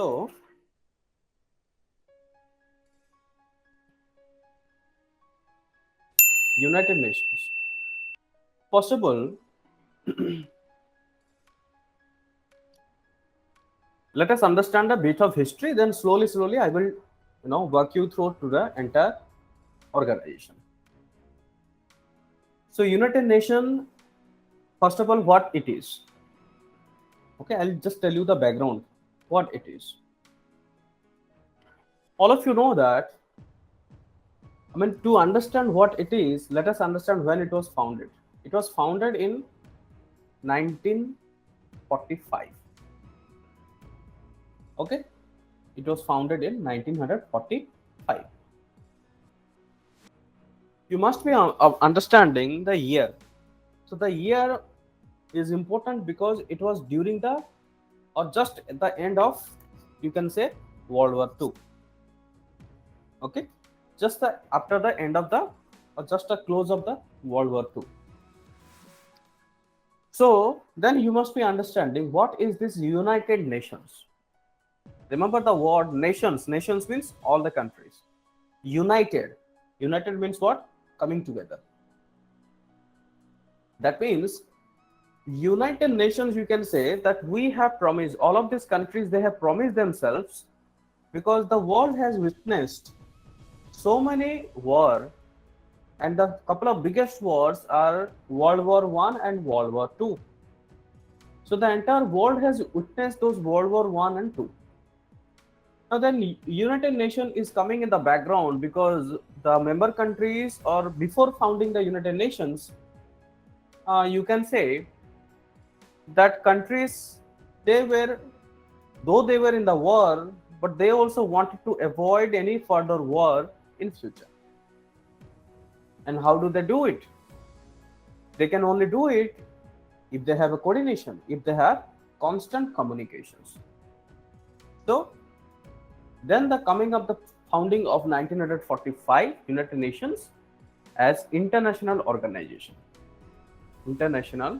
So United Nations. First of all, let us understand a bit of history. Then slowly, I will, work you through to the entire organization. So United Nation, first of all, what it is. Okay, I'll just tell you the background, what it is. All of you know that. I mean, to understand what it is, let us understand when it was founded. It was founded in 1945. Okay, it was founded in 1945. You must be understanding the year. So the year is important because it was during the, or just at the end of, you can say, World War II. Okay, just after the end of the, or just the close of the World War II. So then you must be understanding what is this United Nations. Remember the word nations. Nations means all the countries. United. United means what? Coming together. That means United Nations, you can say that we have promised, all of these countries, they have promised themselves, because the world has witnessed so many wars, and the couple of biggest wars are World War I and World War II. So the entire world has witnessed those World War I and II. Now then United Nations is coming in the background because the member countries, or before founding the United Nations, you can say that countries, they were, though they were in the war, but they also wanted to avoid any further war in future. And how do they do it? They can only do it if they have a coordination, if they have constant communications. So then the coming of the founding of 1945 United Nations as international organization. International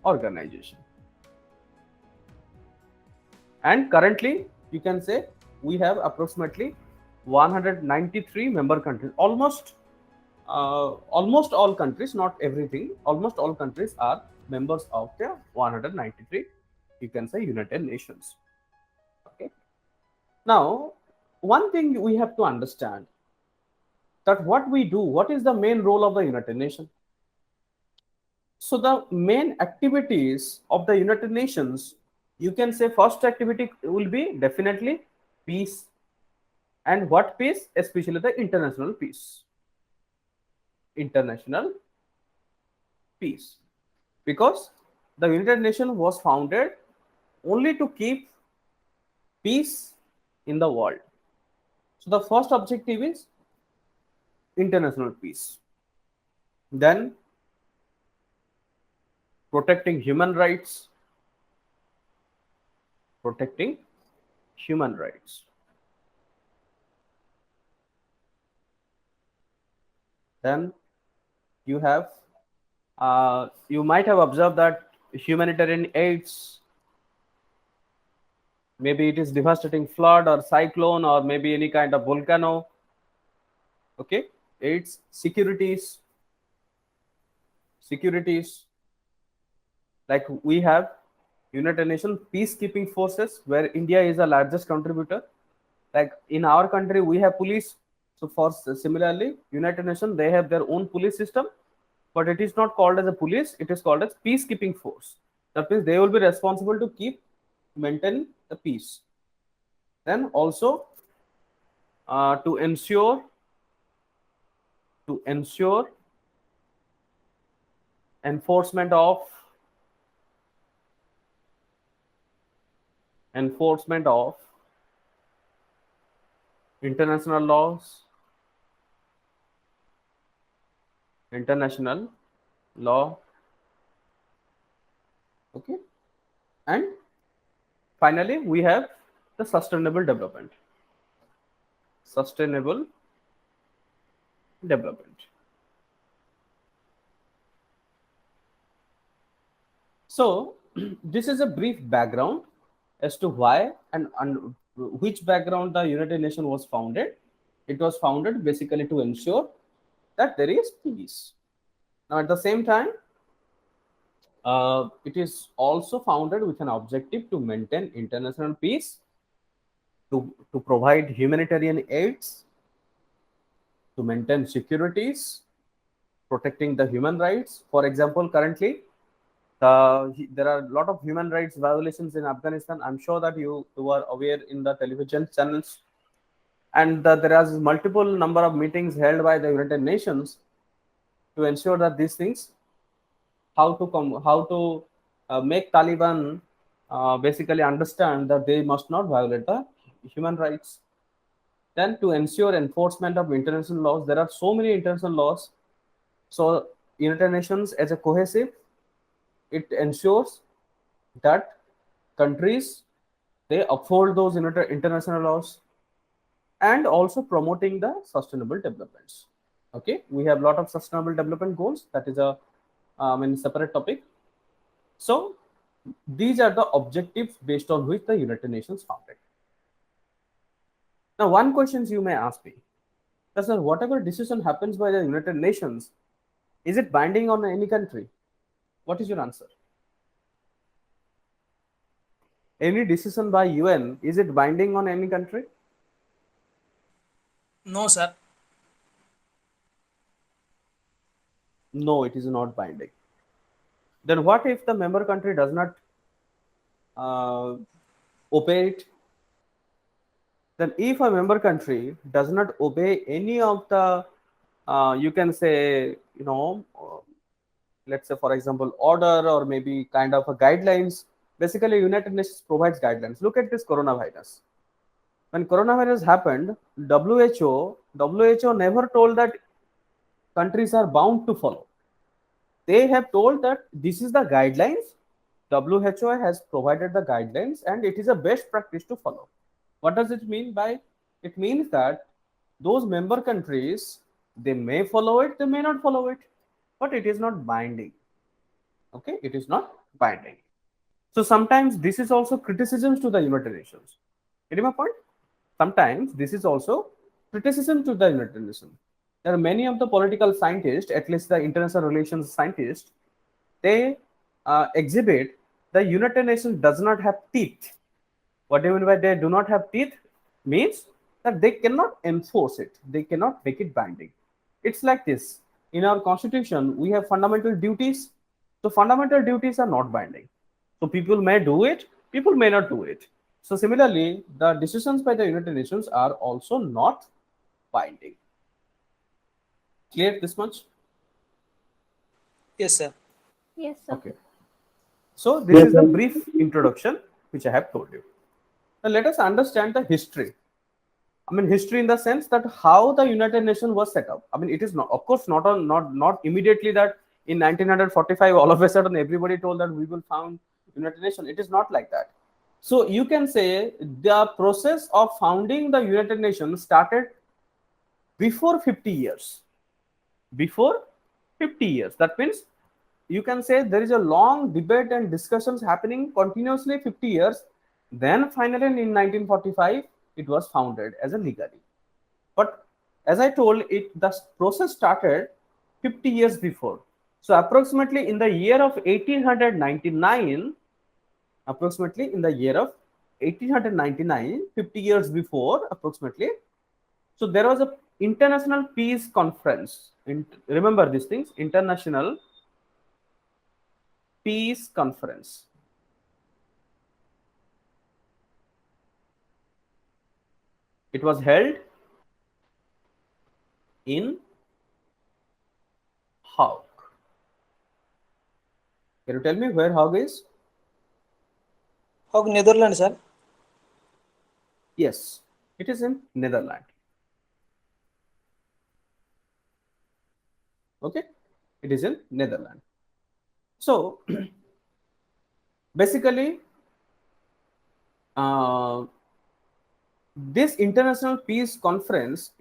organization. And currently you can say we have approximately 193 member countries. Almost all countries, not everything, almost all countries are members of the 193, you can say, United Nations. Okay. Now, one thing we have to understand, that what we do, what is the main role of the United Nations? So the main activities of the United Nations, you can say first activity will be definitely peace. And what peace? Especially the international peace. International peace. Because the United Nations was founded only to keep peace in the world. So the first objective is international peace. Then protecting human rights. Protecting human rights. Then you have, you might have observed that humanitarian aids, maybe it is devastating flood or cyclone or maybe any kind of volcano. Okay, aids, securities, like we have United Nations peacekeeping forces, where India is the largest contributor. Like in our country we have police, so for similarly United Nations, they have their own police system, but it is not called as a police, it is called as peacekeeping force. That means they will be responsible to maintain the peace. Then also to ensure enforcement of international laws, international law. Okay, and finally we have the sustainable development. So this is a brief background as to why and which background the United Nations was founded. It was founded basically to ensure that there is peace. Now, at the same time, it is also founded with an objective to maintain international peace, to provide humanitarian aids, to maintain securities, protecting the human rights. For example, currently, there are a lot of human rights violations in Afghanistan. I'm sure that you are aware in the television channels, and there are multiple number of meetings held by the United Nations to ensure that these things, how to make Taliban basically understand that they must not violate the human rights. Then to ensure enforcement of international laws, there are so many international laws. So United Nations as a cohesive, it ensures that countries, they uphold those international laws, and also promoting the sustainable developments. Okay, we have a lot of sustainable development goals. That is a separate topic. So these are the objectives based on which the United Nations founded. Now, one question you may ask me, that sir, whatever decision happens by the United Nations, is it binding on any country? What is your answer? Any decision by UN, is it binding on any country? No, sir. No, it is not binding. Then what if the member country does not uh, obey it? Then if a member country does not obey any of the, you can say, let's say for example, order or maybe kind of a guidelines. Basically, United Nations provides guidelines. Look at this coronavirus. When coronavirus happened, WHO never told that countries are bound to follow. They have told that this is the guidelines. WHO has provided the guidelines and it is a best practice to follow. What does it mean by? It means that those member countries, they may follow it, they may not follow it, but it is not binding. Okay, it is not binding. So sometimes this is also criticisms to the United Nations. Getting my point? Sometimes this is also criticism to the United Nations. There are many of the political scientists, at least the international relations scientists, they exhibit the United Nations does not have teeth. What do you mean by they do not have teeth? Means that they cannot enforce it. They cannot make it binding. It's like this. In our constitution, we have fundamental duties. So fundamental duties are not binding. So people may do it, people may not do it. So similarly, the decisions by the United Nations are also not binding. Clear this much? Yes, sir. Yes, sir. Okay. So this is the brief introduction which I have told you. Now let us understand the history. I mean, history in the sense that how the United Nations was set up. I mean, it is not, of course, not immediately that in 1945 all of a sudden everybody told that we will found United Nations. It is not like that. So you can say the process of founding the United Nations started before 50 years. Before 50 years. That means you can say there is a long debate and discussions happening continuously 50 years. Then finally in 1945, it was founded as a legally. But as I told it, the process started 50 years before. So approximately in the year of 1899, approximately in the year of 1899, 50 years before approximately, so there was a international peace conference. Remember these things, international peace conference. It was held in Hague. Can you tell me where Hague is? Hague, Netherlands, sir. Yes, it is in Netherlands. Okay, it is in Netherlands. So basically, this international peace conference,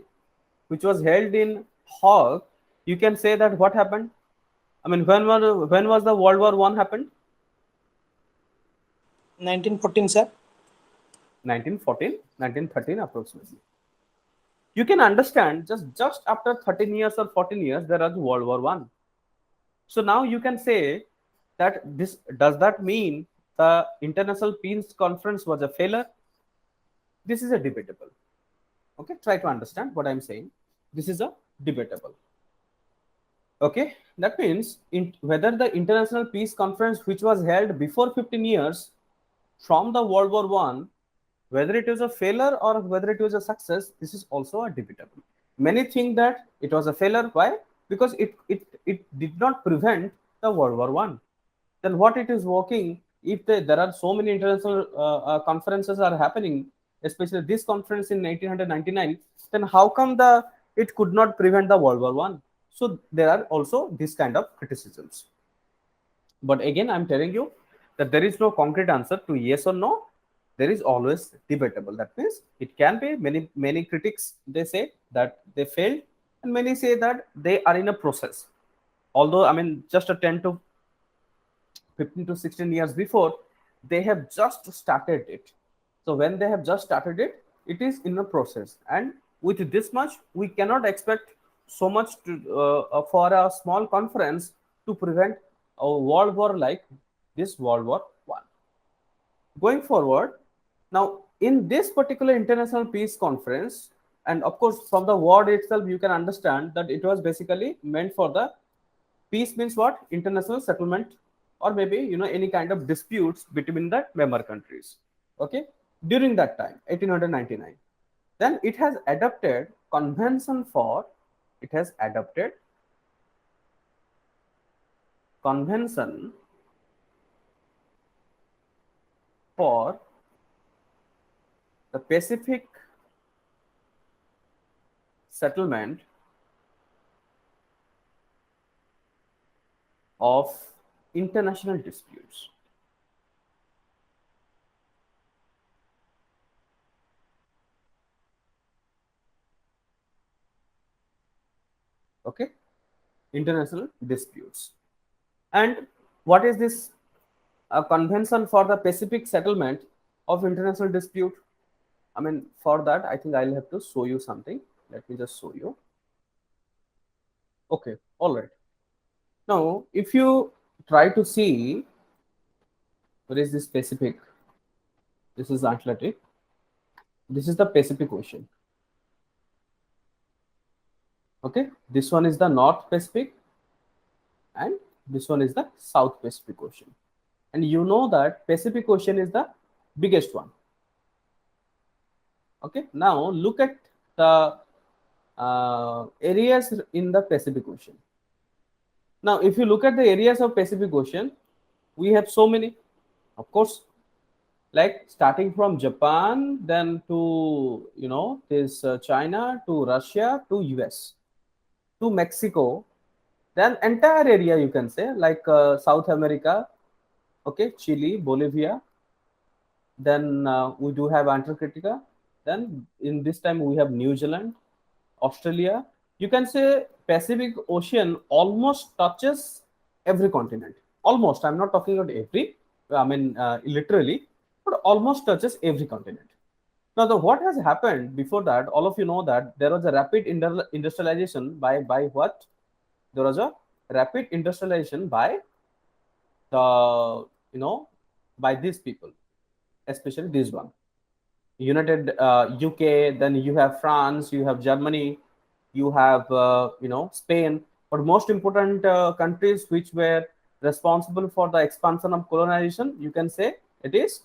which was held in Hague, you can say that what happened? I mean, when was the World War I happened? 1914, sir. 1914, 1913 approximately. You can understand just after 13 years or 14 years there was World War One. So now you can say that this does that mean the International Peace Conference was a failure? This is a debatable. Okay, try to understand what I'm saying. This is a debatable. Okay, that means whether the International Peace Conference, which was held before 15 years from the World War One, whether it was a failure or whether it was a success, this is also a debatable. Many think that it was a failure. Why? Because it did not prevent the World War One. Then what it is working? If there are so many international conferences are happening, especially this conference in 1999, then how come it could not prevent the World War One? So there are also this kind of criticisms. But again, I'm telling you that there is no concrete answer to yes or no. There is always debatable. That means it can be many critics, they say that they failed, and many say that they are in a process. Although I mean just a 10 to 15 to 16 years before, they have just started it. So when they have just started it, it is in a process. And with this much, we cannot expect so much for a small conference to prevent a world war like this World War One. Going forward, now in this particular international peace conference, and of course from the word itself you can understand that it was basically meant for the peace means what? International settlement, or maybe any kind of disputes between the member countries. Okay, during that time, 1899, then it has adopted convention for. It has adopted convention for the Pacific settlement of international disputes. Okay, international disputes. And what is this convention for the Pacific settlement of international dispute? I mean, for that, I think I'll have to show you something. Let me just show you. Okay, all right. Now, if you try to see where is this Pacific, this is Atlantic, this is the Pacific Ocean. Okay, this one is the North Pacific, and this one is the South Pacific Ocean. And you know that Pacific Ocean is the biggest one. Okay, now look at the areas in the Pacific Ocean. Now, if you look at the areas of Pacific Ocean, we have so many, of course, like starting from Japan, then to this China, to Russia, to US, to Mexico, then entire area you can say like South America, okay, Chile, Bolivia, then we do have Antarctica, then in this time we have New Zealand, Australia. You can say Pacific Ocean almost touches every continent. Almost, I'm not talking about every, I mean literally, but almost touches every continent. Now, what has happened before that? All of you know that there was a rapid industrialization by what? There was a rapid industrialization by the by these people, especially this one. United UK, then you have France, you have Germany, you have Spain, but most important countries which were responsible for the expansion of colonization, you can say it is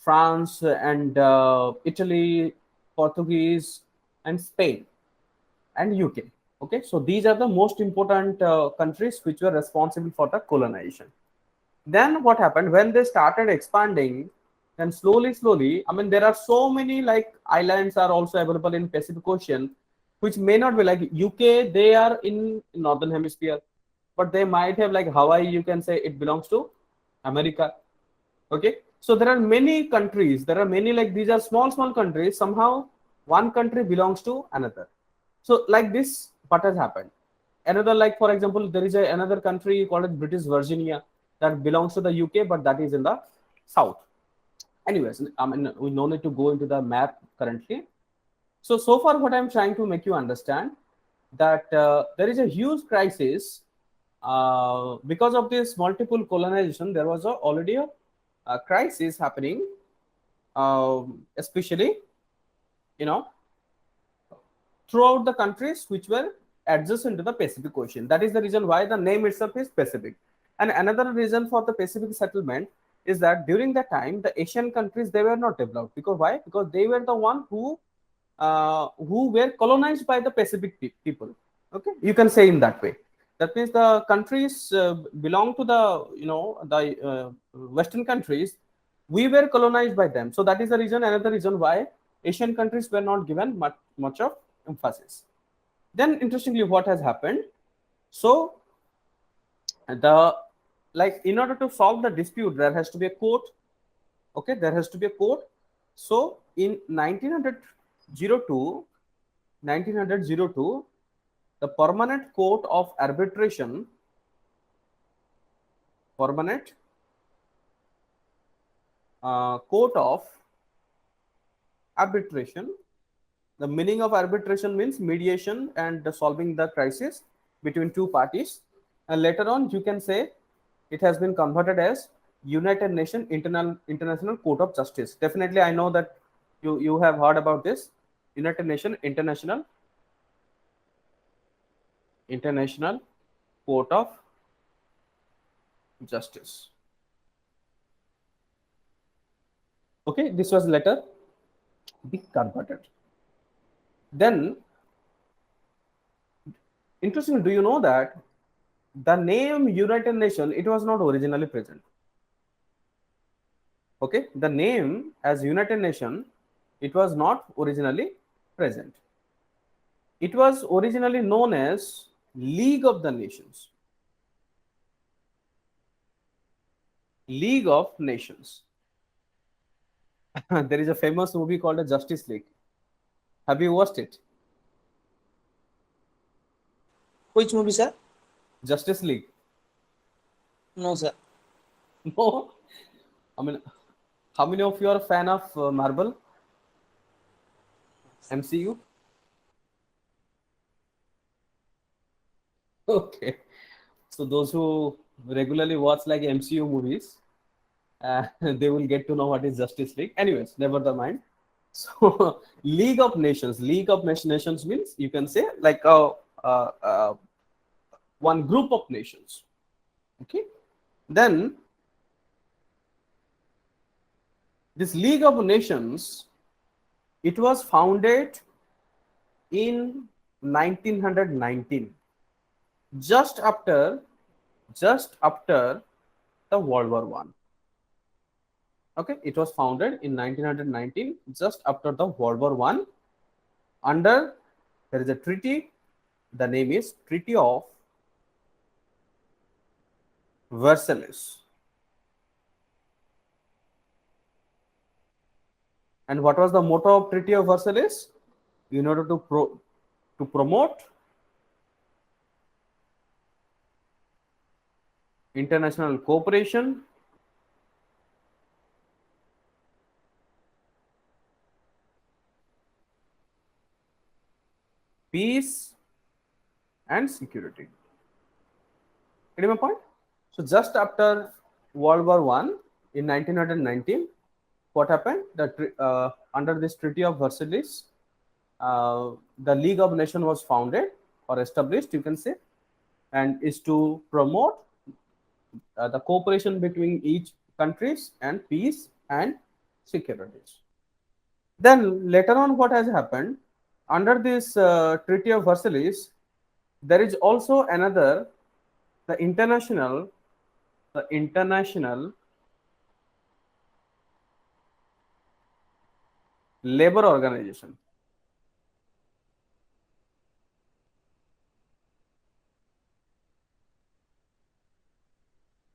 France and Italy, Portuguese, and Spain, and UK. Okay, so these are the most important countries which were responsible for the colonization. Then what happened when they started expanding? Then slowly, I mean, there are so many like islands are also available in Pacific Ocean, which may not be like UK. They are in Northern Hemisphere, but they might have like Hawaii. You can say it belongs to America. Okay, so there are many countries. There are many like these are small countries. Somehow one country belongs to another. So like this, what has happened? Another like for example, there is another country called British Virginia that belongs to the UK, but that is in the south. Anyways, I mean, we no need to go into the map currently. So far, what I'm trying to make you understand that there is a huge crisis because of this multiple colonization. There was already a crisis happening, especially you know throughout the countries which were adjacent to the Pacific Ocean. That is the reason why the name itself is Pacific. And another reason for the Pacific settlement is that during that time, the Asian countries they were not developed. Because why? Because they were the one who were colonized by the Pacific people. Okay, you can say in that way. That means the countries belong to the Western countries. We were colonized by them. So that is the reason. Another reason why Asian countries were not given much of emphasis. Then interestingly, what has happened? So the like in order to solve the dispute, there has to be a court. Okay, there has to be a court. So in 1902, the permanent court of arbitration. The meaning of arbitration means mediation and solving the crisis between two parties. And later on, you can say it has been converted as United Nations International Court of Justice. Definitely, I know that you have heard about this United Nations International Court of Justice. Okay, this was later be converted. Then, interesting, do you know that the name United Nations, it was not originally present. Okay, the name as United Nations, it was not originally present. It was originally known as League of the Nations. League of Nations. There is a famous movie called the Justice League. Have you watched it? Which movie, sir? Justice League. No, sir. No. I mean, how many of you are a fan of Marvel? MCU? Okay. So those who regularly watch like MCU movies, they will get to know what is Justice League. Anyways, never the mind. So League of Nations. League of Nations means you can say like one group of nations. Okay. Then this League of Nations, it was founded in 1919, just after the World War One. Okay, it was founded in 1919, just after the World War One. Under there is a treaty. The name is Treaty of Versailles. And what was the motto of Treaty of Versailles? In order to promote international cooperation, peace, and security. Getting my point? So just after World War One in 1919, what happened? Under this Treaty of Versailles, the League of Nations was founded or established, you can say, and is to promote the cooperation between each countries and peace and security. Then later on, what has happened? Under this Treaty of Versailles, there is also another, the International Labor Organization.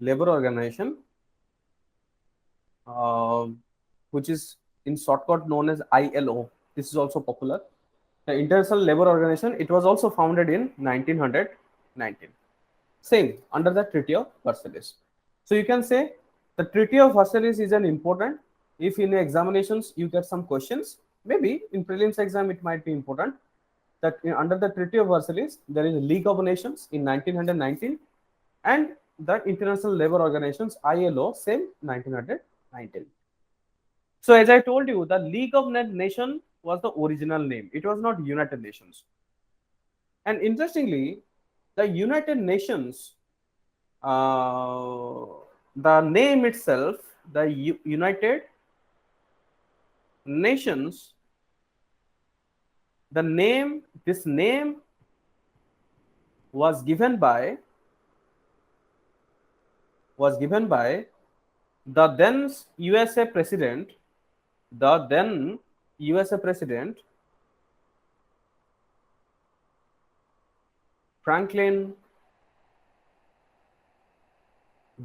Labor Organization, which is in shortcut known as ILO. This is also popular. The International Labor Organization, it was also founded in 1919. Same, under the Treaty of Versailles. So you can say the Treaty of Versailles is an important if in examinations you get some questions, maybe in prelims exam it might be important, that under the Treaty of Versailles there is a League of Nations in 1919, and the International Labour Organizations ILO same 1919. So as I told you, the League of Nations was the original name. It was not United Nations. And interestingly, the United Nations, uh, the name itself, the United Nations, the name, this name was given by the then USA president, the then USA president Franklin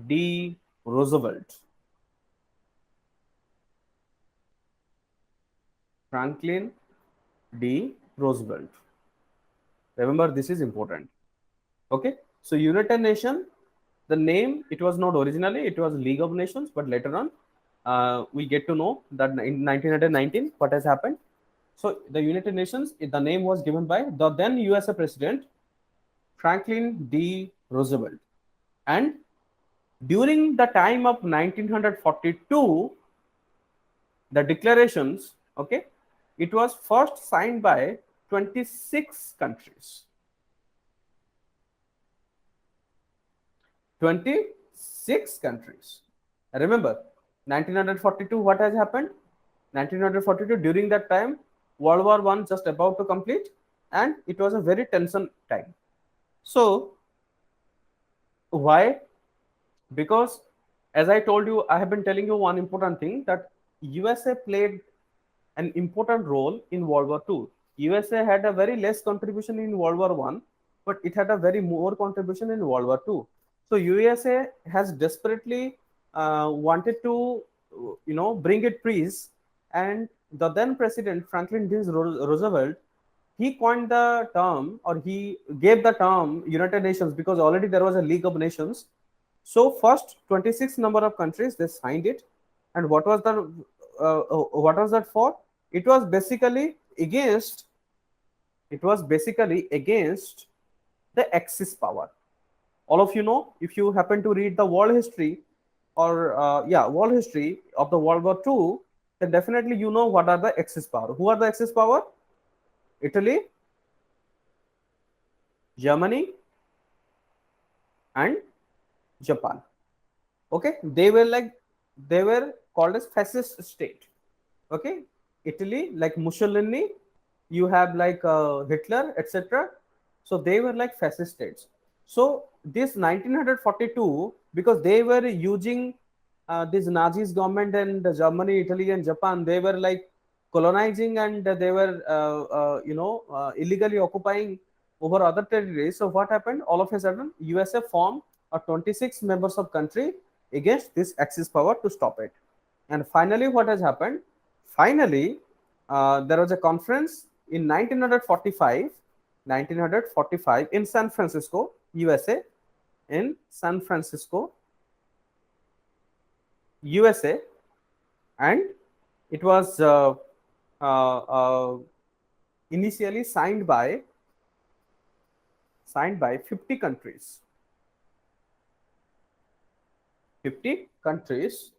D. Roosevelt. Franklin D. Roosevelt. Remember, this is important. Okay. So United Nation, the name, it was not originally, it was League of Nations, but later on, we get to know that in 1919, what has happened. So the United Nations, the name was given by the then USA President Franklin D. Roosevelt. And during the time of 1942, the declarations, okay, it was first signed by 26 countries. 26 countries. Remember, 1942, what has happened? 1942, during that time, World War I just about to complete, and it was a very tension time. So, why? Because as I told you, I have been telling you one important thing, that USA played an important role in World War II. USA had a very less contribution in World War I, but it had a very more contribution in World War II. So USA has desperately wanted to, bring it peace, and the then president Franklin D. Roosevelt, he coined the term, or he gave the term United Nations, because already there was a League of Nations. So first 26 number of countries, they signed it. And what was that for? It was basically against the Axis power. All of you know, if you happen to read the world history, or world history of the World War II, then definitely you know what are the Axis power. Who are the Axis power? Italy, Germany, and Japan. Okay, they were called as fascist state. Okay, Italy, like Mussolini, you have like Hitler, etc. So they were like fascist states. So this 1942, because they were using this Nazis government, and Germany, Italy, and Japan, they were like colonizing, and they were illegally occupying over other territories. So what happened? All of a sudden, USA formed a 26 members of country against this Axis power to stop it. And finally, what has happened? Finally, there was a conference in 1945 in San Francisco, USA, in San Francisco, USA, and it was uh, uh, initially signed by 50 countries. 50 countries.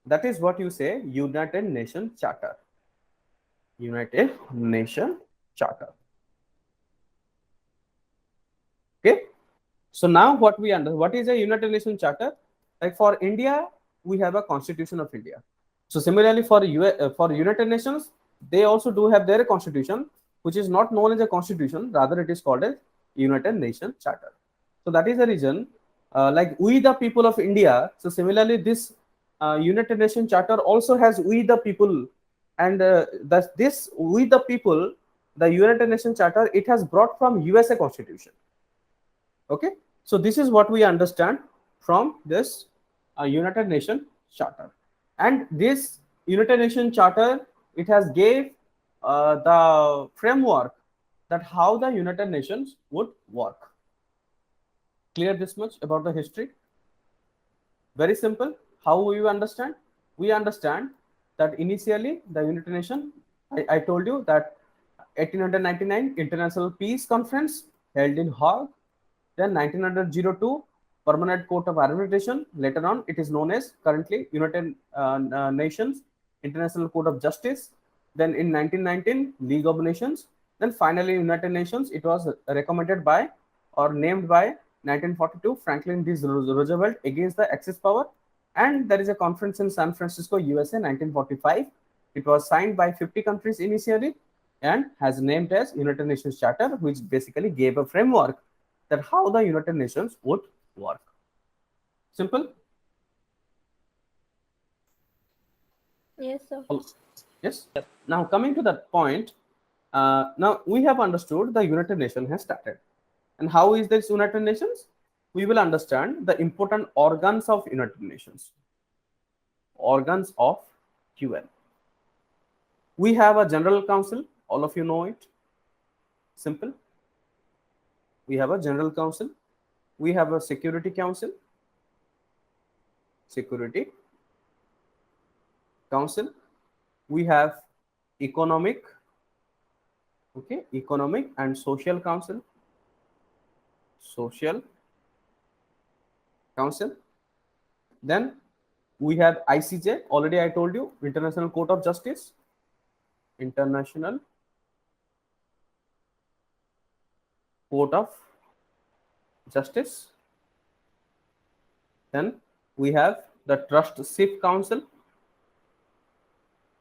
That is what you say United Nations Charter. United Nations Charter. Okay. So now what is a United Nations Charter? Like for India, we have a Constitution of India. So similarly for for United Nations, they also do have their constitution, which is not known as a constitution, rather it is called as United Nations Charter. So that is the reason, like we the people of India. So similarly, this United Nations Charter also has we the people, and this we the people, the United Nations Charter, it has brought from USA Constitution. Okay, so this is what we understand from this United Nations Charter, and this United Nations Charter, it has gave the framework that how the United Nations would work. Clear this much about the history? Very simple. How we understand? We understand that initially the United Nations, I told you that 1899 International Peace Conference held in Hague, then 1902 Permanent Court of Arbitration. Later on, it is known as currently United Nations International Court of Justice. Then in 1919 League of Nations. Then finally United Nations. It was recommended by or named by 1942 Franklin D. Roosevelt against the Axis power. And there is a conference in San Francisco, USA, 1945. It was signed by 50 countries initially and has named as United Nations Charter, which basically gave a framework that how the United Nations would work. Simple? Yes, sir. Yes. Now coming to that point, now we have understood the United Nations has started. And how is this United Nations? We will understand the important organs of United Nations. Organs of UN. We have a General Council. All of you know it. Simple. We have a General Council. We have a Security Council. Security Council. We have Economic, okay, Economic and Social Council. Social Council. Then we have ICJ. Already I told you, International Court of Justice. International Court of Justice. Then we have the Trustship Council.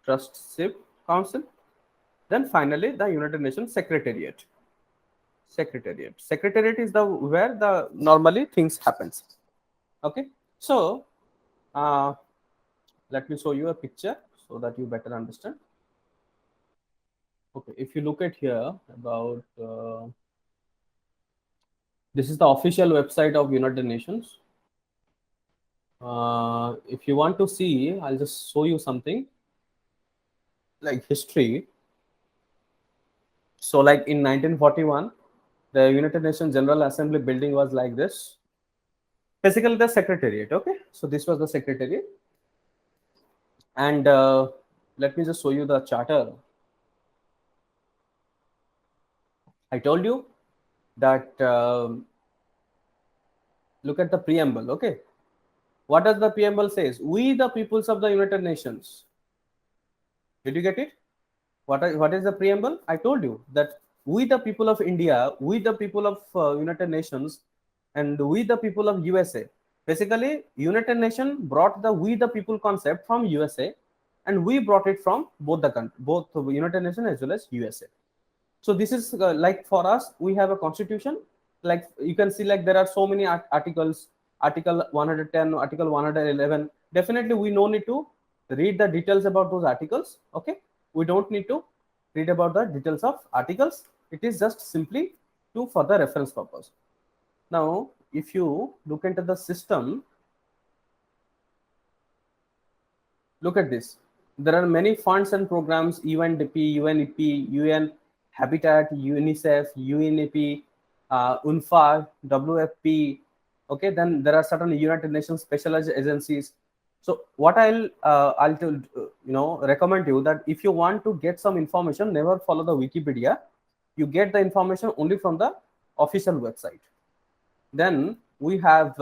Trustship Council. Then finally the United Nations Secretariat. Secretariat is the where the normally things happens. Okay, so let me show you a picture so that you better understand. Okay, if you look at here about this is the official website of United Nations. If you want to see, I'll just show you something like history. So like in 1941, the United Nations General Assembly building was like this. Basically the Secretariat, okay? So this was the Secretariat. And let me just show you the charter. I told you that look at the preamble, okay? What does the preamble says? We the peoples of the United Nations. Did you get it? What is the preamble? I told you that we the people of India, we the people of United Nations, and we the people of USA. Basically, United Nations brought the we the people concept from USA, and we brought it from both the country, both the United Nations as well as USA. So this is like for us, we have a constitution. Like you can see, like there are so many articles, Article 110, Article 111. Definitely, we no need to read the details about those articles. Okay, we don't need to read about the details of articles. It is just simply to for the reference purpose. Now, if you look into the system, look at this. There are many funds and programs: UNDP, UNEP, UN Habitat, UNICEF, UNEP, UNFA, WFP. Okay, then there are certain United Nations specialized agencies. So what I'll recommend you that if you want to get some information, never follow the Wikipedia. You get the information only from the official website. Then we have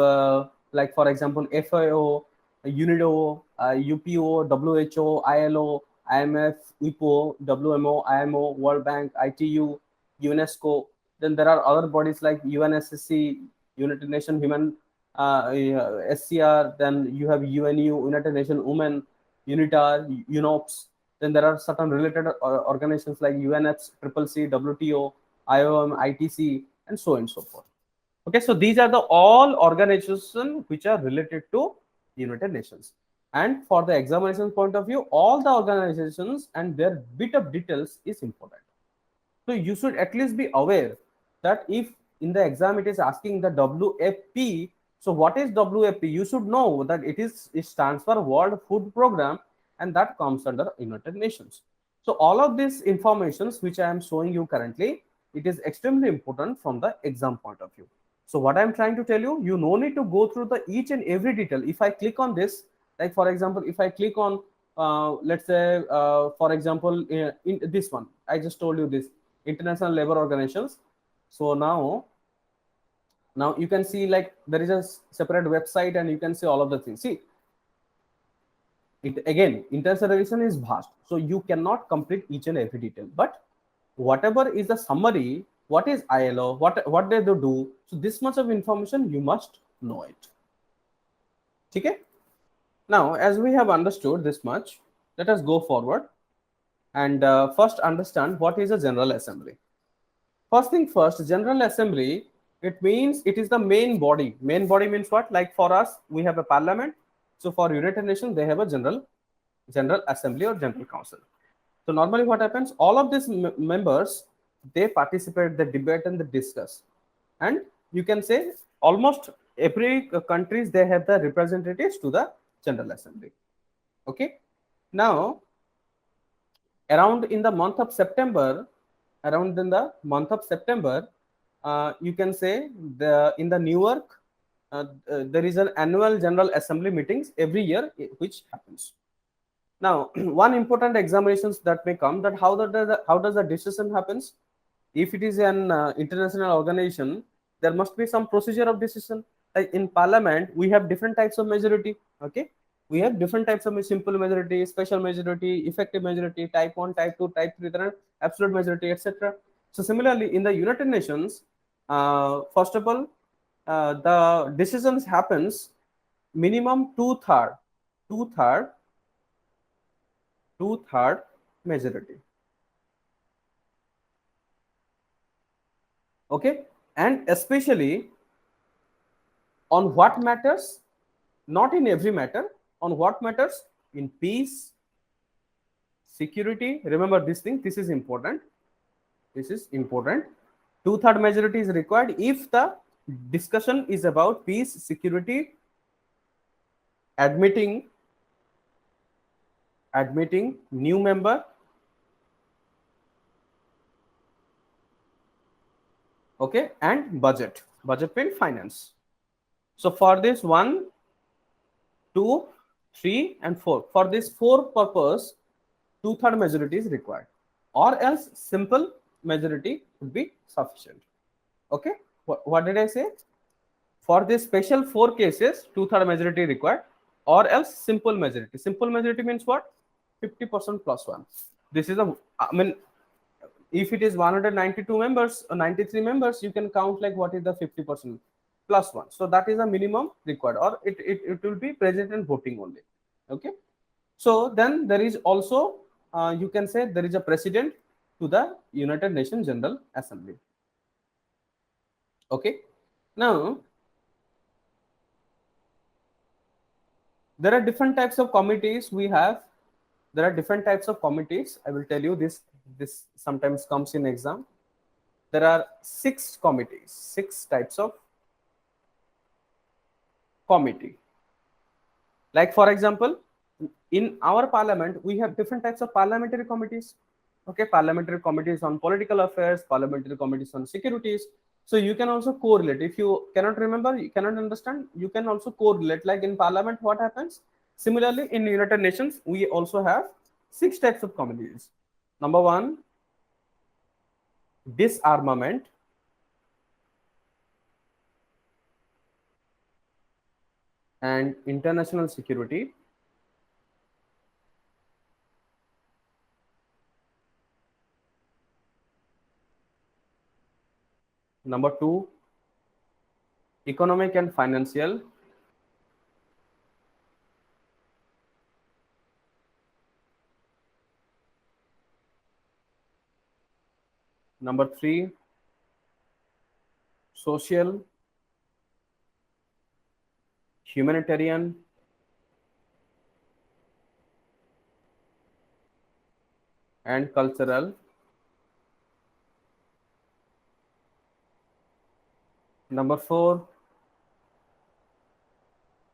like for example FAO, UNIDO, UPO, WHO, ILO, IMF, WIPO, WMO, IMO, World Bank, ITU, UNESCO. Then there are other bodies like UNSC, United Nations Human SCR. Then you have UNU, United Nations Women, UNITAR, UNOPS. Then there are certain related organizations like UNFs, CCC, WTO, IOM, ITC, and so on and so forth. Okay, so these are the all organizations which are related to United Nations. And for the examination point of view, all the organizations and their bit of details is important. So you should at least be aware that if in the exam it is asking the WFP, so what is WFP? You should know that it stands for World Food Program, and that comes under United Nations. So all of these informations which I am showing you currently, it is extremely important from the exam point of view. So what I'm trying to tell you, no need to go through the each and every detail. If I click on this, like for example, if I click on let's say, for example, in this one, I just told you this international labor organizations. So now you can see like there is a separate website and you can see all of the things. See, it again, international is vast, so you cannot complete each and every detail, but whatever is the summary, what is ILO, what they do, so this much of information you must know it. Okay. Now, as we have understood this much, let us go forward and first understand what is a general assembly. First thing first, general assembly, it means it is the main body. Main body means what? Like for us, we have a parliament. So for United Nations, they have a general assembly or general council. So normally what happens, all of these members, they participate, they debate and they discuss. And you can say almost every countries, they have the representatives to the general assembly. Okay. Now, around in the month of September, around in the month of September, you can say in the Newark, there is an annual general assembly meetings every year which happens. Now, one important examinations that may come, that how does the decision happens? If it is an international organization, there must be some procedure of decision. Like in parliament, we have different types of majority. Okay, we have different types of simple majority, special majority, effective majority, type 1, type 2, type 3, there are absolute majority, etc. So similarly, in the United Nations, first of all, the decisions happens minimum two-third two-third majority. Okay, and especially on what matters, not in every matter, on what matters in peace, security. Remember this thing, this is important. This is important. Two-third majority is required if the discussion is about peace, security, admitting new member. Okay, and budget means finance. So for this 1, 2, 3, and 4, for this 4 purpose, two-third majority is required, or else simple majority would be sufficient. Okay, what did I say? For this special 4 cases, two-third majority required, or else simple majority. Simple majority means what? 50% plus 1. This is a, I mean, if it is 192 members or 93 members, you can count like what is the 50% plus 1. So that is a minimum required, or it will be present and voting only. Okay. So then there is also, you can say there is a president to the United Nations General Assembly. Okay. Now, there are different types of committees we have. There are different types of committees. I will tell you this. This sometimes comes in exam. There are 6 committees, 6 types of committee. Like for example, in our parliament, we have different types of parliamentary committees. Okay, parliamentary committees on political affairs, parliamentary committees on securities. So you can also correlate. If you cannot remember, you cannot understand, you can also correlate. Like in parliament, what happens? Similarly, in United Nations, we also have 6 types of committees. Number 1, disarmament. And international security. Number 2, economic and financial. Number 3, social, humanitarian, and cultural. Number 4,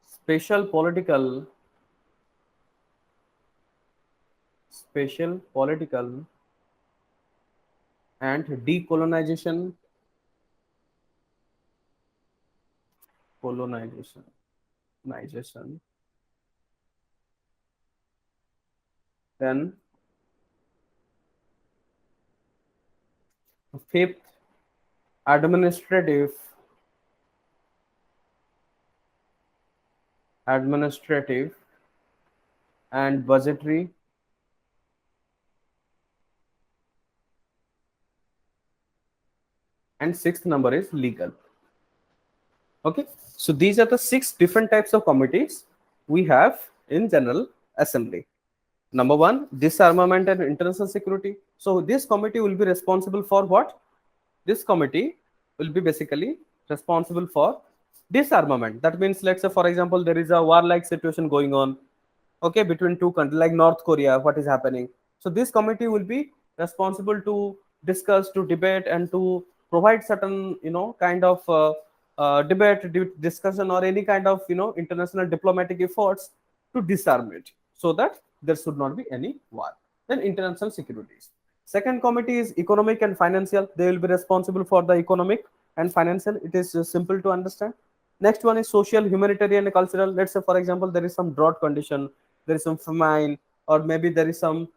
special political and decolonization, colonization. Then fifth, administrative and budgetary. And sixth number is legal. Okay, so these are the 6 different types of committees we have in General Assembly. Number 1, disarmament and international security. So this committee will be responsible for what? This committee will be basically responsible for disarmament. That means, let's say for example, there is a warlike situation going on, okay, between two countries like North Korea, what is happening. So this committee will be responsible to discuss, to debate, and to provide certain, kind of debate, discussion, or any kind of, international diplomatic efforts to disarm it, so that there should not be any war. Then international securities. Second committee is economic and financial. They will be responsible for the economic and financial. It is simple to understand. Next one is social, humanitarian, and cultural. Let's say for example, there is some drought condition, there is some famine, or maybe there is some,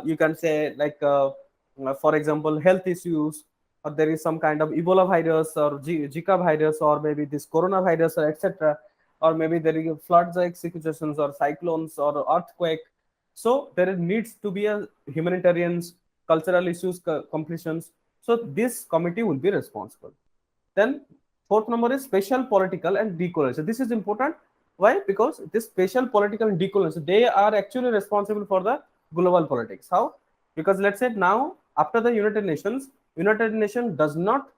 you can say, like for example, health issues, or there is some kind of Ebola virus, or Zika virus, or maybe this coronavirus, or etc., or maybe there is floods, like situations, or cyclones, or earthquake. So there needs to be a humanitarian, cultural issues completions. So this committee will be responsible. Then fourth number is special political and decolonization. This is important. Why? Because this special political and decolonization, they are actually responsible for the global politics. How? Because let's say now, after the United Nations does not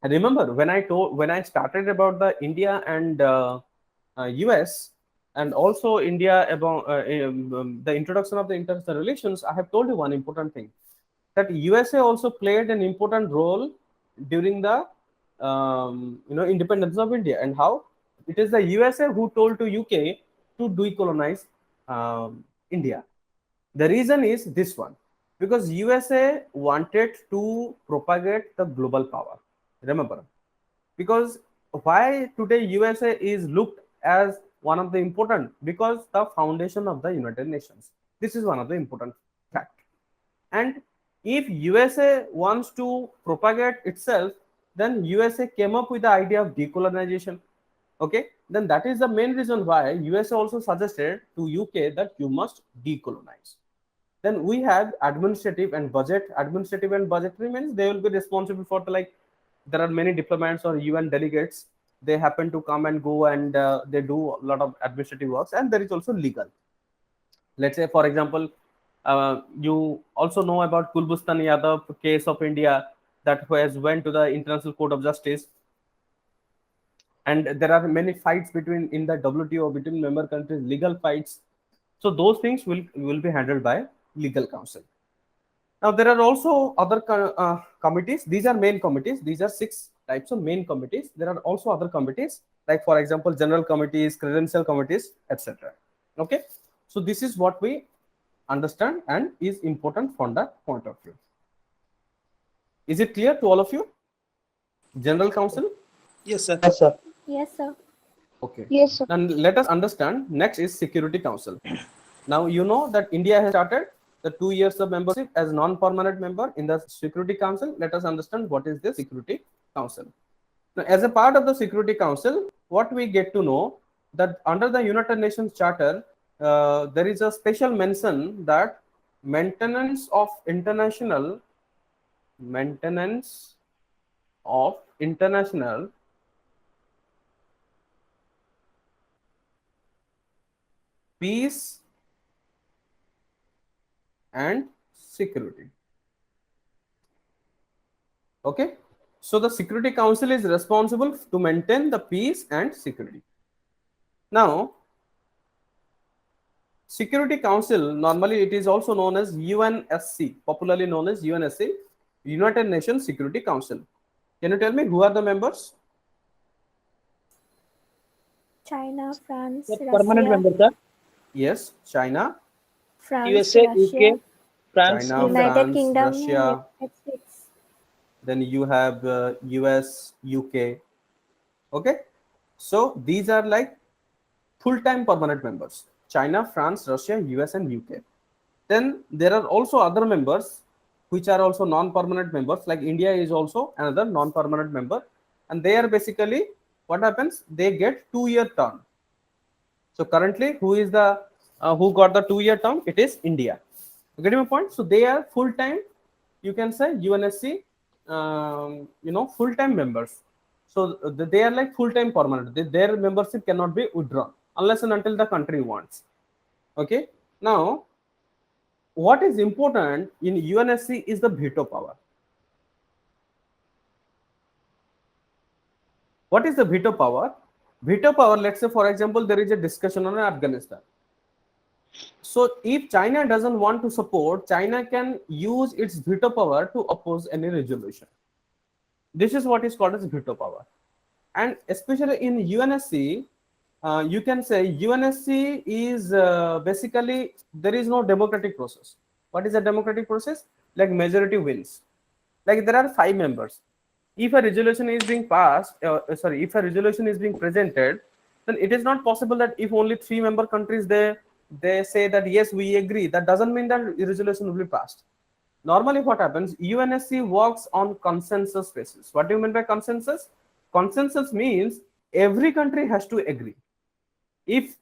remember when I started about the India and US, and also India about the introduction of the international relations. I have told you one important thing, that USA also played an important role during the independence of India. And how? It is the USA who told to UK to decolonize India. The reason is this one, because USA wanted to propagate the global power. Remember, because why today USA is looked as one of the important, because the foundation of the United Nations. This is one of the important fact. And if USA wants to propagate itself, then USA came up with the idea of decolonization. Okay, then that is the main reason why USA also suggested to UK that you must decolonize. Then we have administrative and budget. Administrative and budgetary means they will be responsible for the, like, there are many diplomats or UN delegates. They happen to come and go, and they do a lot of administrative works. And there is also legal. Let's say for example, you also know about Kulbustan Yadav case of India that has went to the International Court of Justice, and there are many fights between in the WTO between member countries, legal fights. So those things will be handled by legal counsel. Now there are also other committees. These are main committees. These are 6 types of main committees. There are also other committees, like for example, general committees, credential committees, etc. Okay, so this is what we understand and is important from that point of view. Is it clear to all of you? General Council? Yes, sir. Yes, sir. Okay. Yes, sir. Then let us understand. Next is Security Council. Now you know that India has started the 2 years of membership as non-permanent member in the Security Council. Let us understand what is the Security Council. Now, as a part of the Security Council, what we get to know that under the United Nations Charter, there is a special mention that maintenance of international peace and security. Okay, so the Security Council is responsible to maintain the peace and security. Now, Security Council, normally it is also known as UNSC, popularly known as UNSC, United Nations Security Council. Can you tell me who are the members? China, France, Permanent Russia, member, sir. Yes, China, France, USA, Russia, UK, France, China, United France, Kingdom, Russia. United States. Then you have US, UK. Okay, so these are like full-time permanent members. China, France, Russia, US, and UK. Then there are also other members which are also non-permanent members, like India is also another non-permanent member, and they are basically, what happens, they get 2-year term. So currently, who is the who got the 2-year term? It is India. You getting my point? So they are full time. You can say UNSC, full time members. So they are like full time permanent. Their membership cannot be withdrawn unless and until the country wants. Okay. Now, what is important in UNSC is the veto power. What is the veto power? Veto power, let's say, for example, there is a discussion on Afghanistan. So if China doesn't want to support, China can use its veto power to oppose any resolution. This is what is called as veto power. And especially in UNSC, you can say UNSC is basically, there is no democratic process. What is a democratic process? Like majority wins. Like there are 5 members. If a resolution is being passed, if a resolution is being presented, then it is not possible that if only 3 member countries they say that yes we agree, that doesn't mean that resolution will be passed. Normally what happens, UNSC works on consensus basis. What do you mean by consensus? Consensus means every country has to agree. If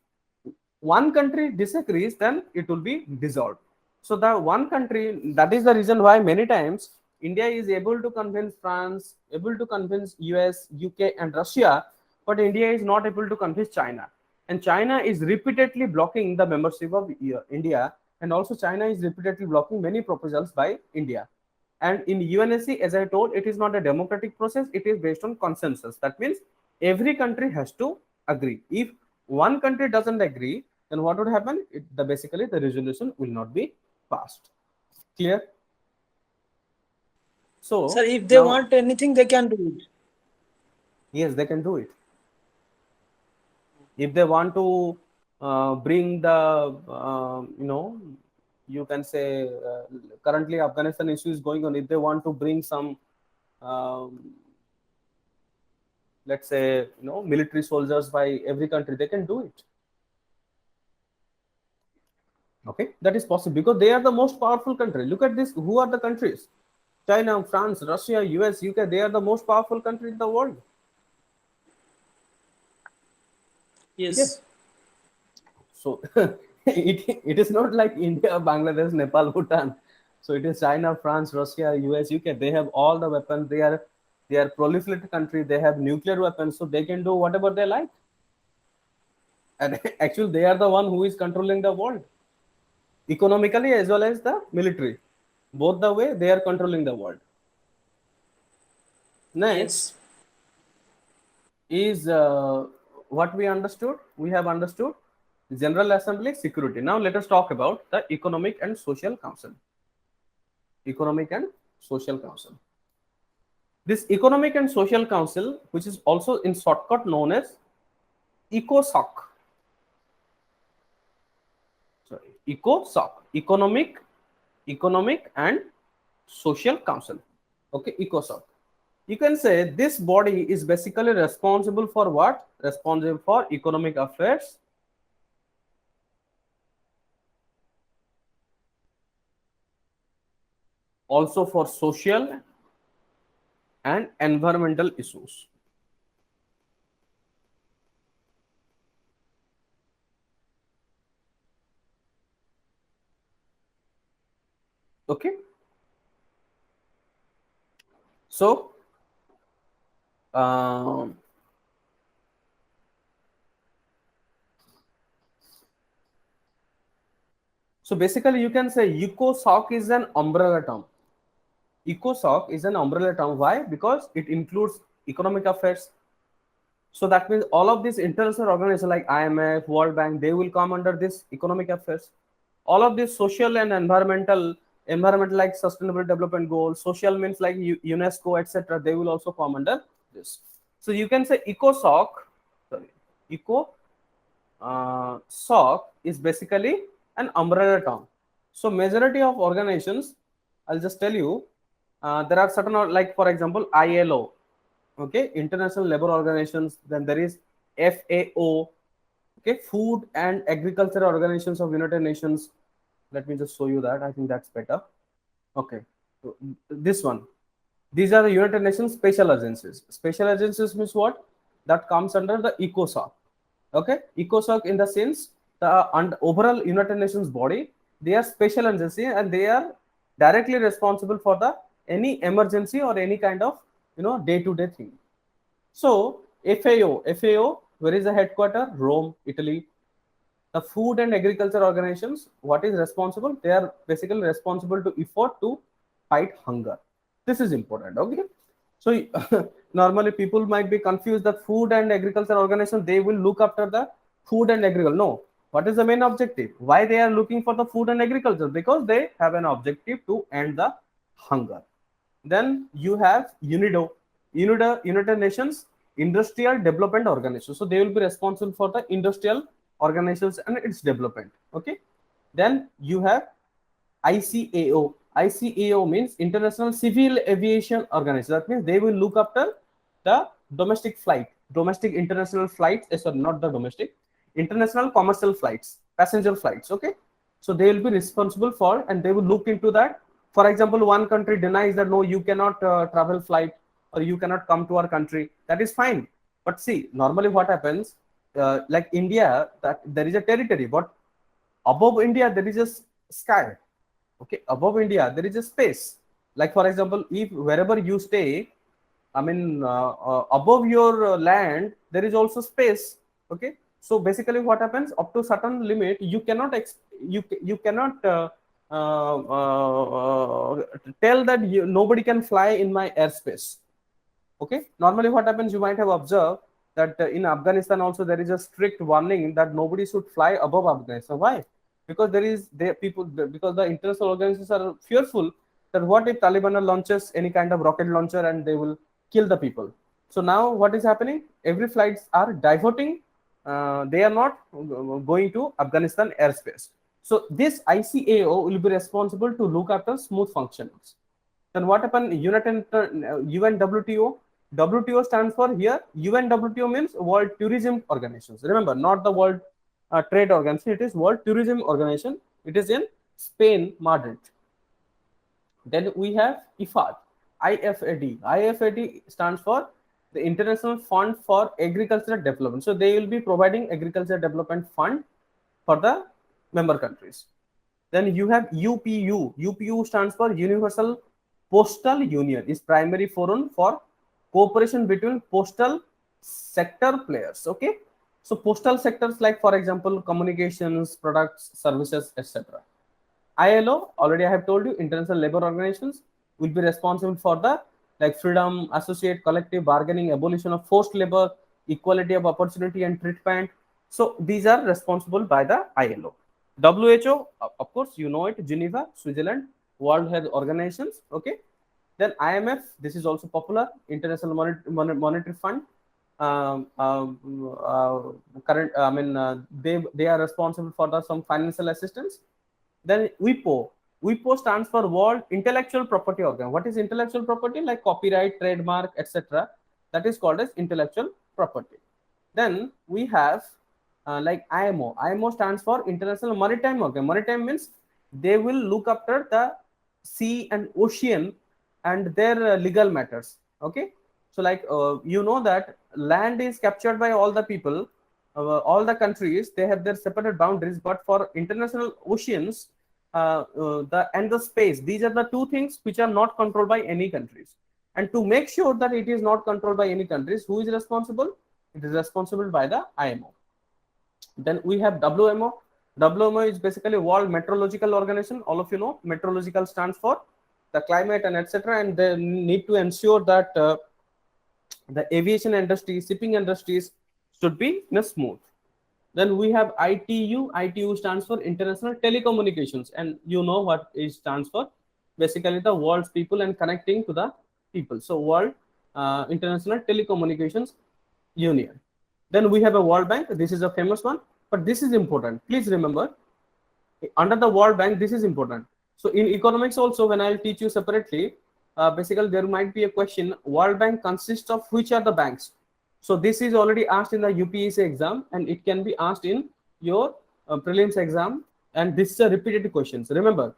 one country disagrees, then it will be dissolved. So the one country, that is the reason why many times India is able to convince France, able to convince US, UK, and Russia, but India is not able to convince China. And China is repeatedly blocking the membership of India, and also China is repeatedly blocking many proposals by India. And in UNSC, as I told, it is not a democratic process, it is based on consensus. That means every country has to agree. If one country doesn't agree, then what would happen? Basically, the resolution will not be passed. Clear? So, Sir, if they now, want anything, they can do it. yes, they can do it. If they want to bring the, you can say, currently Afghanistan issue is going on. If they want to bring some, let's say, military soldiers by every country, they can do it. Okay, that is possible because they are the most powerful country. Look at this. Who are the countries? China, France, Russia, US, UK. They are the most powerful country in the world. Okay. Yes. So it is not like India, Bangladesh, Nepal, Bhutan. So it is China, France, Russia, US, UK. They have all the weapons. They are proliferated country. They have nuclear weapons, so they can do whatever they like. And actually, they are the one who is controlling the world, economically as well as the military. Both the way they are controlling the world. Next is what we understood. We have understood General Assembly, security. Now let us talk about the Economic and Social Council. Economic and Social Council. This Economic and Social Council, which is also in shortcut known as ECOSOC. Sorry, ECOSOC, Economic and Social Council. Okay, ECOSOC. You can say this body is basically responsible for what? Responsible for economic affairs, also for social and environmental issues. Okay. So, so basically you can say ECOSOC is an umbrella term. ECOSOC is an umbrella term. Why? Because it includes economic affairs. So that means all of these international organizations like IMF, World Bank, they will come under this economic affairs. All of these social and environmental like sustainable development goals, social means like UNESCO, etc. They will also come under this. So you can say ECOSOC, sorry, ECOSOC is basically an umbrella term. So majority of organizations, I'll just tell you, there are certain, like for example, ILO, okay, International Labor Organizations. Then there is FAO, Okay, Food and Agriculture Organizations of United Nations. Let me just show you that. I think that's better. Okay, so this one. These are the United Nations special agencies. Special agencies means what? That comes under the ECOSOC. Okay, ECOSOC in the sense the and overall United Nations body. They are special agency and they are directly responsible for the any emergency or any kind of day-to-day thing. So FAO, where is the headquarter? Rome, Italy. The Food and Agriculture Organizations, what is responsible? They are basically responsible to effort to fight hunger. This is important. Okay, so normally people might be confused that Food and Agriculture Organization, they will look after the food and agriculture. No, what is the main objective? Why they are looking for the food and agriculture? Because they have an objective to end the hunger. Then you have United Nations Industrial Development Organization. So they will be responsible for the industrial organizations and its development. Okay. Then you have ICAO. ICAO means International Civil Aviation Organization. That means they will look after the domestic international flights. Sorry, not the domestic, international commercial flights, passenger flights. Okay. So they will be responsible for and they will look into that. For example, one country denies that no, you cannot travel flight or you cannot come to our country. That is fine. But see, normally what happens, like India, that there is a territory, but above India there is a sky. Okay, above India there is a space. Like for example, if wherever you stay, I mean, above your land there is also space. Okay, so basically what happens, up to certain limit you cannot you cannot tell that nobody can fly in my airspace. Okay, normally what happens, you might have observed that in Afghanistan also there is a strict warning that nobody should fly above Afghanistan. Why? Because because the international organizations are fearful that what if Taliban launches any kind of rocket launcher and they will kill the people. So now what is happening, every flights are diverting, they are not going to Afghanistan airspace. So this ICAO will be responsible to look after smooth functions. Then what happened? UNWTO. WTO stands for here. UNWTO means World Tourism Organizations. Remember, not the World Trade Organization. It is World Tourism Organization. It is in Spain, Madrid. Then we have IFAD. IFAD stands for the International Fund for Agricultural Development. So they will be providing agricultural development fund for the member countries. Then you have UPU. UPU stands for Universal Postal Union. Is primary forum for cooperation between postal sector players. Okay, so postal sectors like for example communications, products, services, etc. ILO, already I have told you, International Labor Organizations, will be responsible for the like freedom, associate, collective bargaining, abolition of forced labor, equality of opportunity and treatment. So these are responsible by the ILO. WHO, of course, you know it, Geneva, Switzerland, World Health Organizations. Okay. Then IMF, this is also popular, International Monetary Fund. Current, I mean, they are responsible for some financial assistance. Then WIPO. WIPO stands for World Intellectual Property Organ. What is intellectual property? Like copyright, trademark, etc. That is called as intellectual property. Then we have like IMO. IMO stands for International Maritime Organ. Maritime means they will look after the sea and ocean and their legal matters. Okay, so like you know that land is captured by all the people, all the countries, they have their separate boundaries, but for international oceans the space, these are the two things which are not controlled by any countries. And to make sure that it is not controlled by any countries, who is responsible? It is responsible by the IMO. Then we have WMO. WMO is basically World Meteorological Organization. All of you know meteorological stands for the climate and etc. And they need to ensure that the aviation industry, shipping industries should be smooth. Then we have ITU. ITU stands for International Telecommunications, and you know what it stands for. Basically, the world's people and connecting to the people. So, World International Telecommunications Union. Then we have a World Bank. This is a famous one, but this is important. Please remember, under the World Bank, this is important. So, in economics also, when I'll teach you separately, basically there might be a question. World Bank consists of which are the banks? So this is already asked in the UPSC exam, and it can be asked in your prelims exam. And this is a repeated questions. Remember,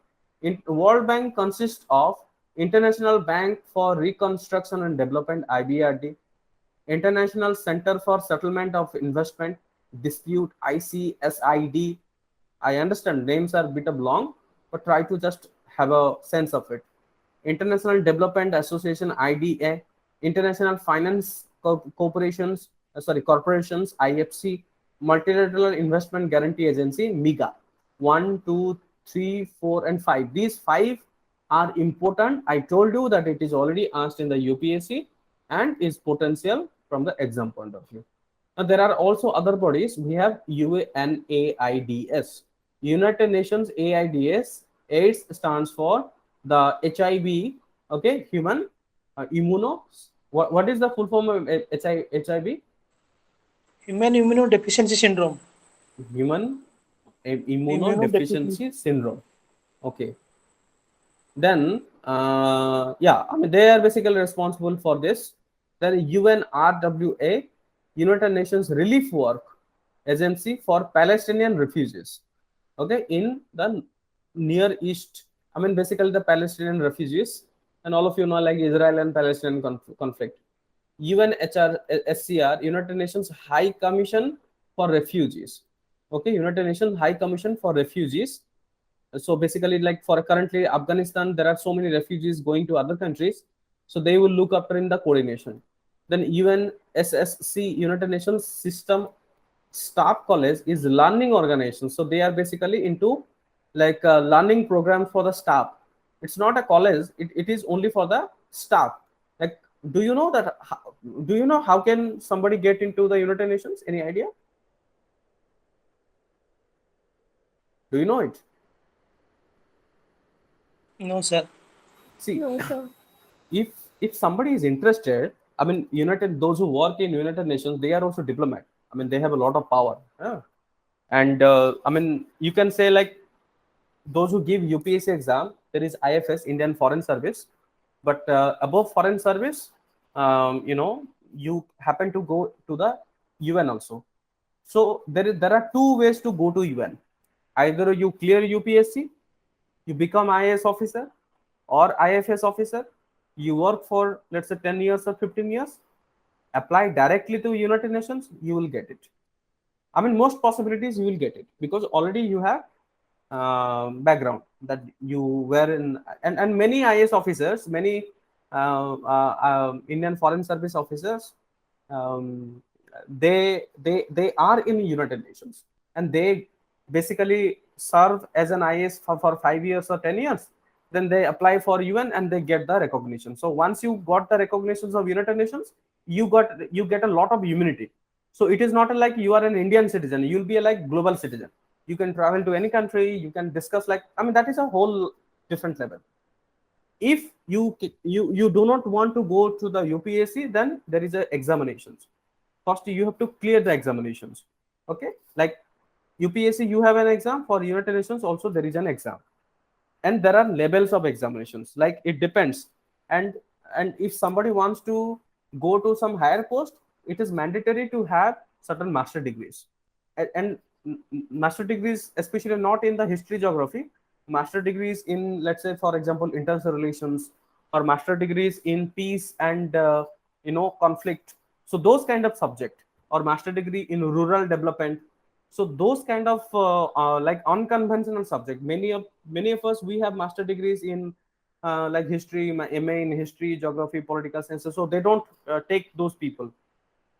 World Bank consists of International Bank for Reconstruction and Development (IBRD), International Center for Settlement of Investment Dispute (ICSID). I understand names are a bit of long, but try to just have a sense of it. International Development Association (IDA), International Finance Corporations, Corporations (IFC), Multilateral Investment Guarantee Agency (MIGA). 1, 2, 3, 4, and 5. These 5 are important. I told you that it is already asked in the UPSC and is potential from the exam point of view. Now, there are also other bodies. We have UNAIDS, United Nations AIDS. AIDS stands for the HIV, okay, human immuno. What is the full form of HIV? Human immunodeficiency syndrome. Human immunodeficiency syndrome. Okay. Then, yeah, I mean, they are basically responsible for this. Then UNRWA, United Nations Relief Work Agency for Palestinian refugees. Okay, in the Near East. I mean, basically the Palestinian refugees, and all of you know, like Israel and Palestinian conflict. UNHRSCR, United Nations High Commission for Refugees. Okay, United Nations High Commission for Refugees. So basically, like for currently Afghanistan, there are so many refugees going to other countries, so they will look after in the coordination. Then UNSSC, United Nations System Staff College, is learning organization. So they are basically into like learning programs for the staff. It's not a college, it is only for the staff. Like, do you know that do you know how can somebody get into the United Nations? Any idea? Do you know it? No, sir. See, No, sir. if somebody is interested, I mean, those who work in United Nations, they are also diplomat. I mean, they have a lot of power. And I mean, you can say like those who give UPSC exam, there is IFS, Indian Foreign Service, but above Foreign Service, you know, you happen to go to the UN also. So there are two ways to go to UN. Either you clear UPSC, you become IAS officer or IFS officer, you work for let's say 10 years or 15 years, apply directly to United Nations, you will get it. I mean, most possibilities you will get it because already you have background that you were in, and many IAS officers, many Indian Foreign Service officers, they are in United Nations, and they basically serve as an IAS for 5 years or 10 years. Then they apply for UN and they get the recognition. So once you got the recognitions of United Nations, you get a lot of immunity. So it is not like you are an Indian citizen, you'll be a like global citizen. You can travel to any country, you can discuss, like, I mean, that is a whole different level. If you do not want to go to the UPSC, then there is a examinations. First you have to clear the examinations. Okay, like UPSC, you have an exam. For United Nations also there is an exam, and there are levels of examinations. Like, it depends. And if somebody wants to go to some higher post, it is mandatory to have certain master degrees. And master degrees, especially not in the history geography, master degrees in, let's say for example, international relations, or master degrees in peace and conflict. So those kind of subject, or master degree in rural development. So those kind of like unconventional subject, many of us, we have master degrees in like history, my MA in history, geography, political sciences. So they don't take those people.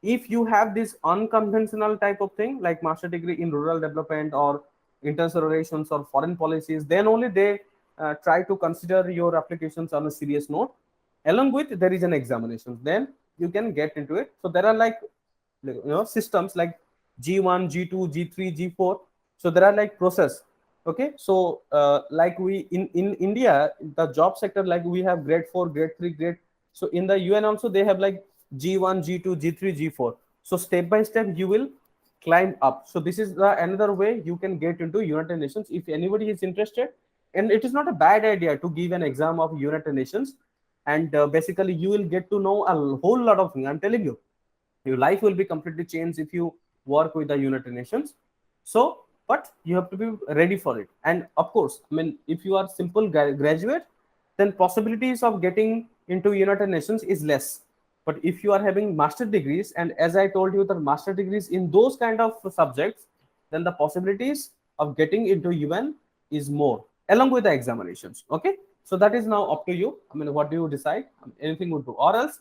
If you have this unconventional type of thing, like master degree in rural development or international relations or foreign policies, then only they try to consider your applications on a serious note. Along with, there is an examination, then you can get into it. So there are like systems like G1, G2, G3, G4. So there are like process. Okay, so like we in India, the job sector, like we have grade 4, grade 3, grade. So in the UN also they have like G1, G2, G3, G4. So step by step you will climb up. So this is another way you can get into United Nations if anybody is interested. And it is not a bad idea to give an exam of United Nations, and basically you will get to know a whole lot of things. I'm telling you, Your life will be completely changed if you work with the United Nations. So, but you have to be ready for it. And of course, I mean, if you are simple graduate, then possibilities of getting into United Nations is less. But if you are having master degrees, and as I told you, the master degrees in those kind of subjects, then the possibilities of getting into UN is more, along with the examinations. Okay, so that is now up to you. I mean, what do you decide? Anything would do, or else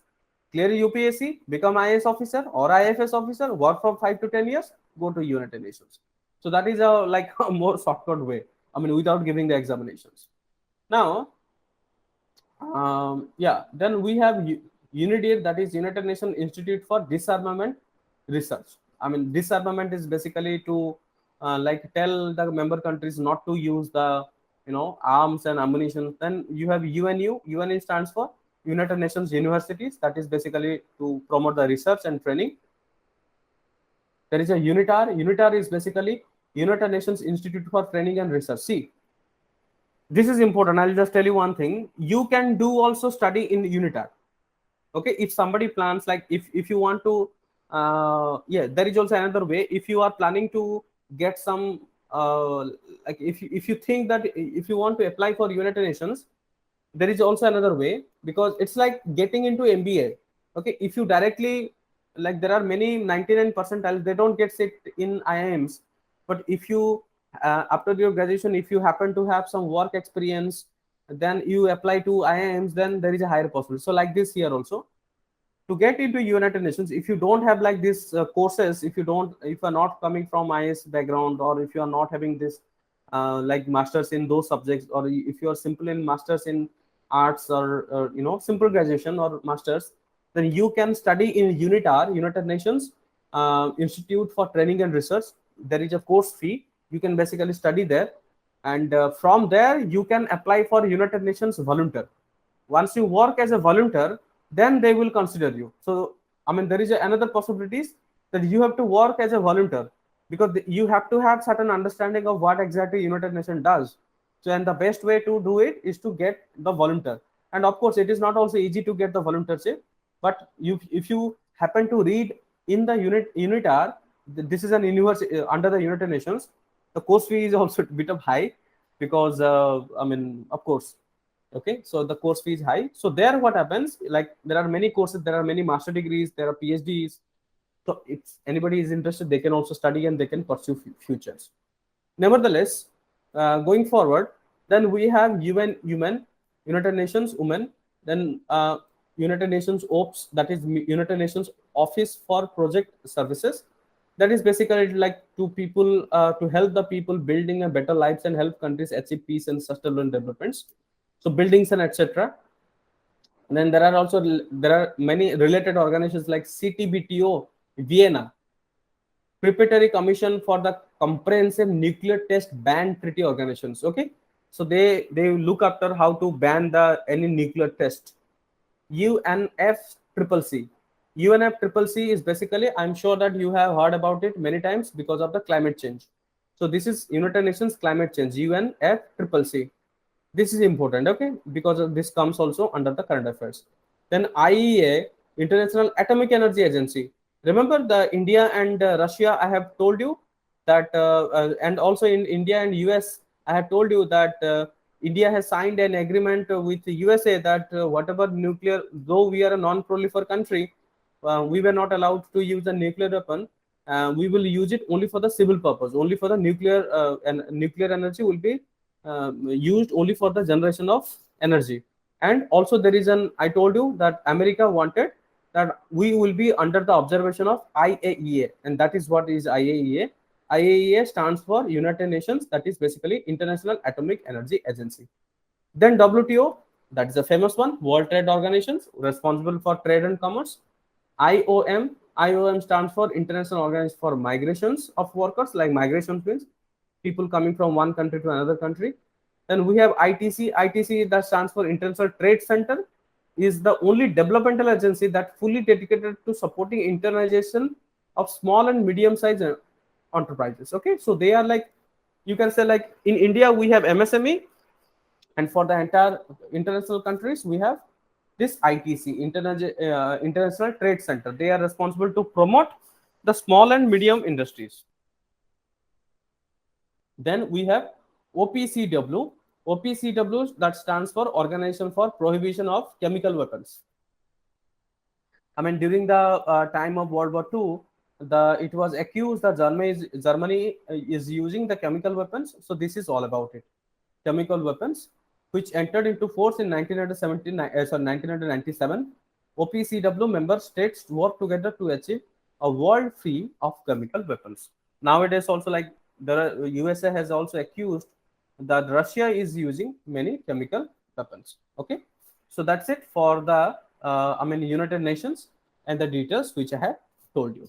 clear UPSC, become IAS officer or IFS officer, work for 5 to 10 years, go to United Nations. So that is a like a more shortcut way. I mean, without giving the examinations. Now, yeah, then we have UNIDIR, that is United Nations Institute for Disarmament Research. I mean, disarmament is basically to like tell the member countries not to use the arms and ammunition. Then you have UNU. UNU stands for United Nations Universities. That is basically to promote the research and training. There is a UNITAR. UNITAR is basically United Nations Institute for Training and Research. See, this is important. I'll just tell you one thing. You can do also study in UNITAR. Okay, if somebody plans, like if you want to yeah, there is also another way. If you are planning to get some like if you think that if you want to apply for United Nations, there is also another way, because it's like getting into MBA. Okay, if you directly, like there are many 99 percentile, they don't get sit in IIMs. But if you after your graduation, if you happen to have some work experience, then you apply to IIMs, then there is a higher possibility. So like this here also, to get into United Nations, if you don't have like these courses, if you are not coming from IS background, or if you are not having this like masters in those subjects, or if you are simple in masters in arts, or simple graduation or masters, then you can study in UNITAR, United Nations Institute for Training and Research. There is a course fee. You can basically study there, and from there you can apply for United Nations volunteer. Once you work as a volunteer, then they will consider you. So I mean, there is another possibilities that you have to work as a volunteer, because you have to have certain understanding of what exactly United Nations does. So, and the best way to do it is to get the volunteer. And of course, it is not also easy to get the volunteership, but if you happen to read in the UNITAR, this is an university under the United Nations. The course fee is also a bit of high, because I mean, of course, okay, so the course fee is high. So there what happens, like there are many courses, there are many master degrees, there are PhDs. So if anybody is interested, they can also study and they can pursue futures. Nevertheless, going forward, then we have UN, United Nations Women, then United Nations OPS, that is United Nations Office for Project Services. That is basically like to people to help the people building a better lives and help countries achieve peace and sustainable developments. So buildings and etc. And then there are many related organizations like CTBTO Vienna, Preparatory Commission for the Comprehensive Nuclear Test Ban Treaty Organizations. Okay, so they look after how to ban the any nuclear test. UNFCCC. UNFCCC is basically, I'm sure that you have heard about it many times because of the climate change. So this is United Nations Climate Change, UNFCCC. This is important, okay, because this comes also under the current affairs. Then IEA, International Atomic Energy Agency. Remember the India and Russia, I have told you that, and also in India and US, I have told you that India has signed an agreement with the USA that whatever nuclear, though we are a non-prolifer country, we were not allowed to use a nuclear weapon. We will use it only for the civil purpose, only for the nuclear, and nuclear energy will be used only for the generation of energy. And also there is I told you that America wanted that we will be under the observation of IAEA, and that is what is IAEA. IAEA stands for United Nations, that is basically International Atomic Energy Agency. Then WTO, that is a famous one, World Trade Organizations, responsible for trade and commerce. IOM stands for International Organization for Migrations of Workers, like migration means people coming from one country to another country. Then we have ITC, that stands for International Trade Center, is the only developmental agency that fully dedicated to supporting internationalization of small and medium-sized enterprises. Okay, so they are like, you can say like in India we have MSME, and for the entire international countries we have this ITC, International Trade Center. They are responsible to promote the small and medium industries. Then we have OPCW. OPCW, that stands for Organization for Prohibition of Chemical Weapons. I mean, during the time of World War II, it was accused that Germany is using the chemical weapons. So this is all about it. Chemical weapons, which entered into force in 1997. OPCW member states work together to achieve a world free of chemical weapons. Nowadays, also like the USA has also accused that Russia is using many chemical weapons. Okay, so that's it for the United Nations and the details which I have told you.